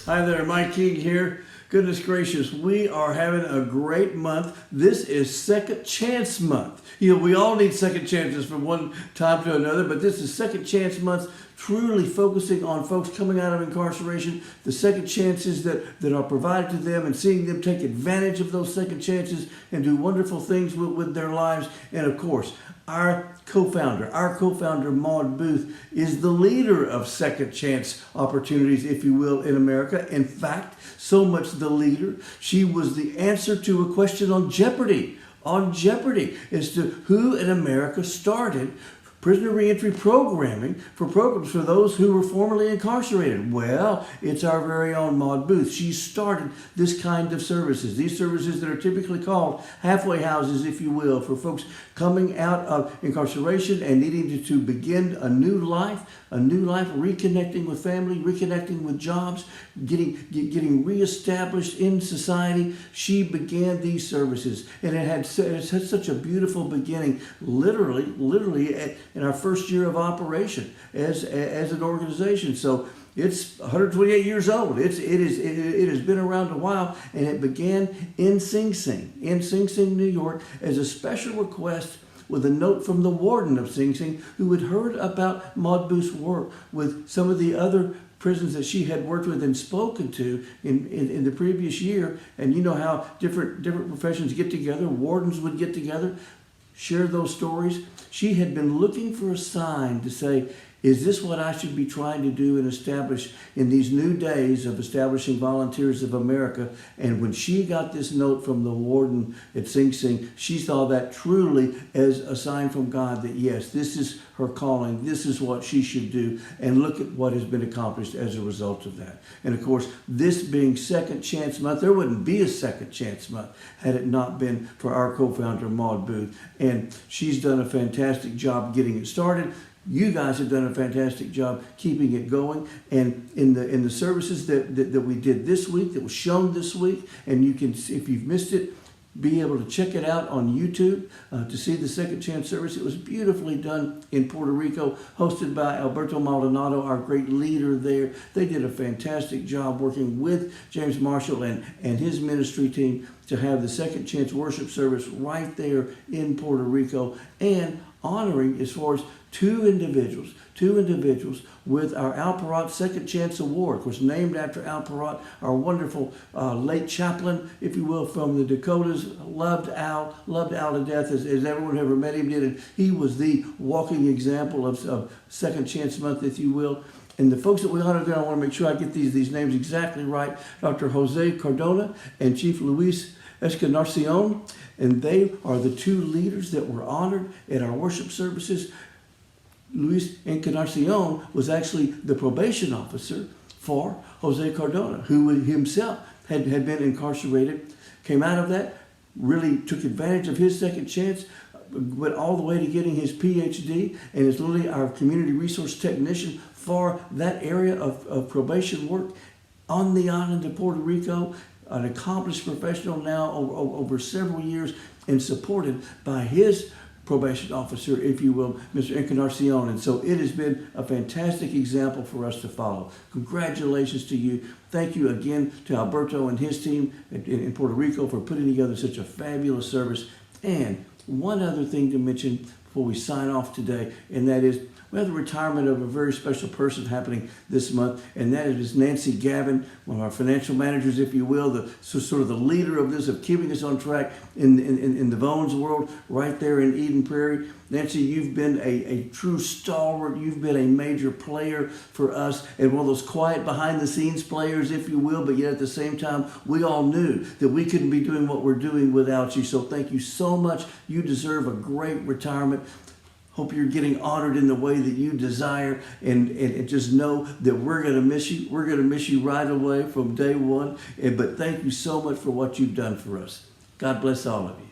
Hi there, Mike King here. Goodness gracious, we are having a great month. This is Second Chance Month. You know, we all need second chances from one time to another, but this is Second Chance Month, truly focusing on folks coming out of incarceration, the second chances that are provided to them, and seeing them take advantage of those second chances and do wonderful things with their lives. And of course, our co-founder, Maud Booth, is the leader of second chance opportunities, if you will, in America. In fact, so much the leader, she was the answer to a question on Jeopardy as to who in America started prisoner reentry programming for programs for those who were formerly incarcerated. Well, it's our very own Maud Booth. She started this kind of services, these services that are typically called halfway houses, if you will, for folks coming out of incarceration and needing to begin a new life, reconnecting with family, reconnecting with jobs, getting reestablished in society. She began these services, and it had such a beautiful beginning, literally in our first year of operation as an organization. So it's 128 years old. It has been around a while, and it began in Sing Sing, New York, as a special request with a note from the warden of Sing Sing, who had heard about Maud Booth's work with some of the other prisons that she had worked with and spoken to in the previous year. And you know how different professions get together. Wardens would get together, share those stories. She had been looking for a sign to say, is this what I should be trying to do and establish in these new days of establishing Volunteers of America? And when she got this note from the warden at Sing Sing, she saw that truly as a sign from God that yes, this is her calling, this is what she should do, and look at what has been accomplished as a result of that. And of course, this being Second Chance Month, there wouldn't be a Second Chance Month had it not been for our co-founder, Maud Booth. And she's done a fantastic job getting it started. You guys have done a fantastic job keeping it going, and in the services that we did this week, that was shown this week, and you can, if you've missed it, be able to check it out on YouTube to see the Second Chance service. It was beautifully done in Puerto Rico, hosted by Alberto Maldonado, our great leader there. They did a fantastic job working with James Marshall and his ministry team to have the Second Chance worship service right there in Puerto Rico, and honoring as far as two individuals with our Al Perot Second Chance Award, of course, named after Al Perot, our wonderful late chaplain, if you will, from the Dakotas. Loved Al to death, as everyone who ever met him did. And he was the walking example of Second Chance Month, if you will. And the folks that we honor there, I want to make sure I get these names exactly right. Dr. Jose Cardona and Chief Luis Escarnacion, and they are the two leaders that were honored at our worship services. Luis Encarnacion was actually the probation officer for Jose Cardona, who himself had been incarcerated, came out of that, really took advantage of his second chance, went all the way to getting his PhD, and is literally our community resource technician for that area of probation work on the island of Puerto Rico, an accomplished professional now over several years, and supported by his probation officer, if you will, Mr. Encarnacion. And so it has been a fantastic example for us to follow. Congratulations to you. Thank you again to Alberto and his team in Puerto Rico for putting together such a fabulous service. And one other thing to mention before we sign off today, and that is we have the retirement of a very special person happening this month, and that is Nancy Gavin, one of our financial managers, if you will, sort of the leader of this, of keeping us on track in the Vones world, right there in Eden Prairie. Nancy, you've been a true stalwart. You've been a major player for us, and one of those quiet behind-the-scenes players, if you will, but yet at the same time, we all knew that we couldn't be doing what we're doing without you. So thank you so much. You deserve a great retirement. Hope you're getting honored in the way that you desire, and just know that we're going to miss you. We're going to miss you right away from day one. But thank you so much for what you've done for us. God bless all of you.